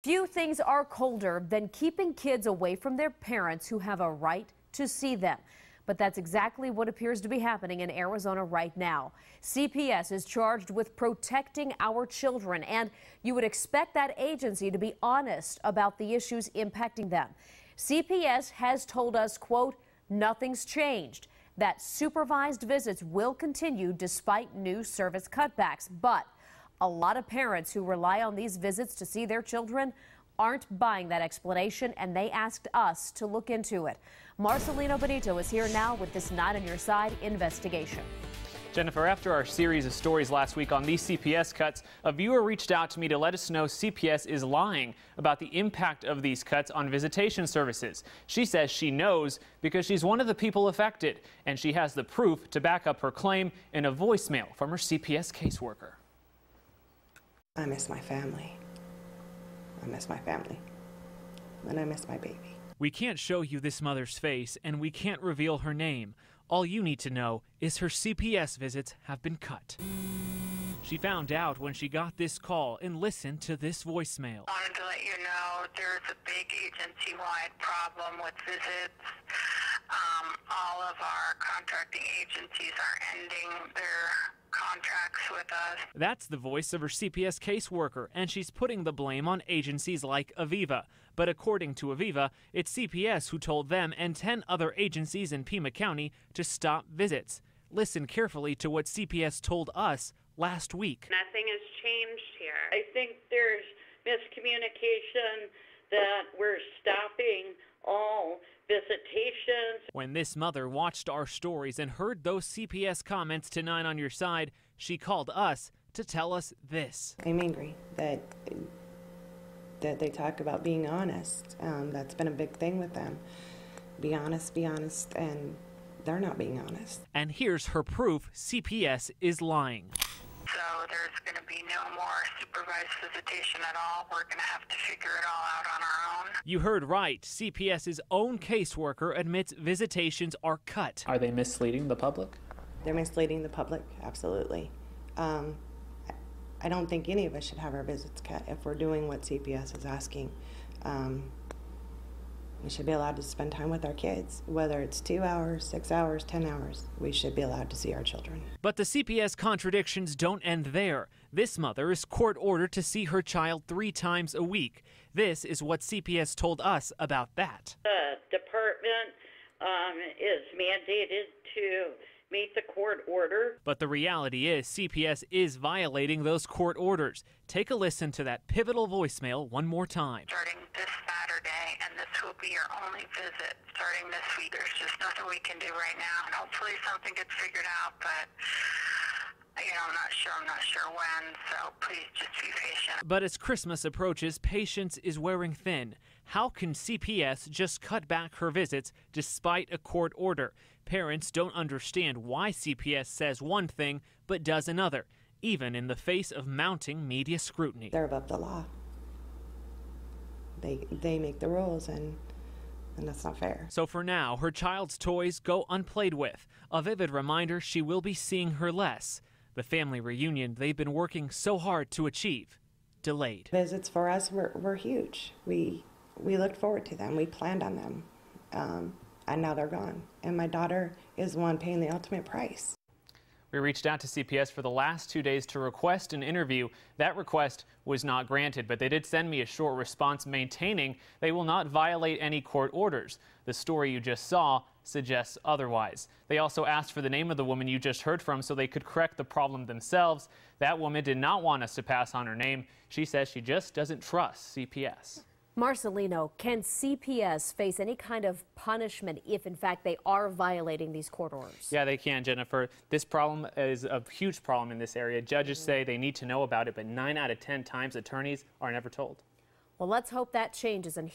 Few things are colder than keeping kids away from their parents who have a right to see them. But that's exactly what appears to be happening in Arizona right now. CPS is charged with protecting our children, and you would expect that agency to be honest about the issues impacting them. CPS has told us, quote, nothing's changed, that supervised visits will continue despite new service cutbacks. But a lot of parents who rely on these visits to see their children aren't buying that explanation, and they asked us to look into it. Marcelino Benito is here now with this Not on Your Side investigation. Jennifer, after our series of stories last week on these CPS cuts, a viewer reached out to me to let us know CPS is lying about the impact of these cuts on visitation services. She says she knows because she's one of the people affected, and she has the proof to back up her claim in a voicemail from her CPS caseworker. I miss my family. I miss my family. And I miss my baby. We can't show you this mother's face, and we can't reveal her name. All you need to know is her CPS visits have been cut. She found out when she got this call and listened to this voicemail. I wanted to let you know there's a big agency-wide problem with visits. All of our contracting agencies are ending their contracts with us. That's the voice of her CPS caseworker, and she's putting the blame on agencies like Aviva. But according to Aviva, it's CPS who told them and 10 other agencies in Pima County to stop visits. Listen carefully to what CPS told us last week. Nothing has changed here. I think there's miscommunication that we're stopping all visitations. When this mother watched our stories and heard those CPS comments to 9 on Your Side, she called us to tell us this. I'm angry that they talk about being honest. That's been a big thing with them. Be honest, and they're not being honest. And here's her proof CPS is lying. So there's going to be no more supervised visitation at all. We're going to have to figure it all out on our own. You heard right. CPS's own caseworker admits visitations are cut. Are they misleading the public? They're misleading the public, absolutely. I don't think any of us should have our visits cut if we're doing what CPS is asking. We should be allowed to spend time with our kids, whether it's 2 hours, 6 hours, 10 hours. We should be allowed to see our children. But the CPS contradictions don't end there. This mother is court ordered to see her child 3 times a week. This is what CPS told us about that. The department is mandated to meet the court order. But the reality is CPS is violating those court orders. Take a listen to that pivotal voicemail one more time. Starting this Saturday, and this will be your only visit starting this week. There's just nothing we can do right now, and hopefully something gets figured out, but I'm not sure when, so please just be patient. But as Christmas approaches, patience is wearing thin. How can CPS just cut back her visits despite a court order? Parents don't understand why CPS says one thing but does another, even in the face of mounting media scrutiny. They're above the law. They make the rules, and that's not fair. So for now, her child's toys go unplayed with. A vivid reminder she will be seeing her less. The family reunion they've been working so hard to achieve, delayed. Visits for us were huge. We looked forward to them. We planned on them. And now they're gone. And my daughter is the one paying the ultimate price. We reached out to CPS for the last 2 days to request an interview. That request was not granted, but they did send me a short response maintaining they will not violate any court orders. The story you just saw suggests otherwise. They also asked for the name of the woman you just heard from so they could correct the problem themselves. That woman did not want us to pass on her name. She says she just doesn't trust CPS. Marcelino, can CPS face any kind of punishment if, in fact, they are violating these court orders? Yeah, they can, Jennifer. This problem is a huge problem in this area. Judges say they need to know about it, but 9 out of 10 times attorneys are never told. Well, let's hope that changes. And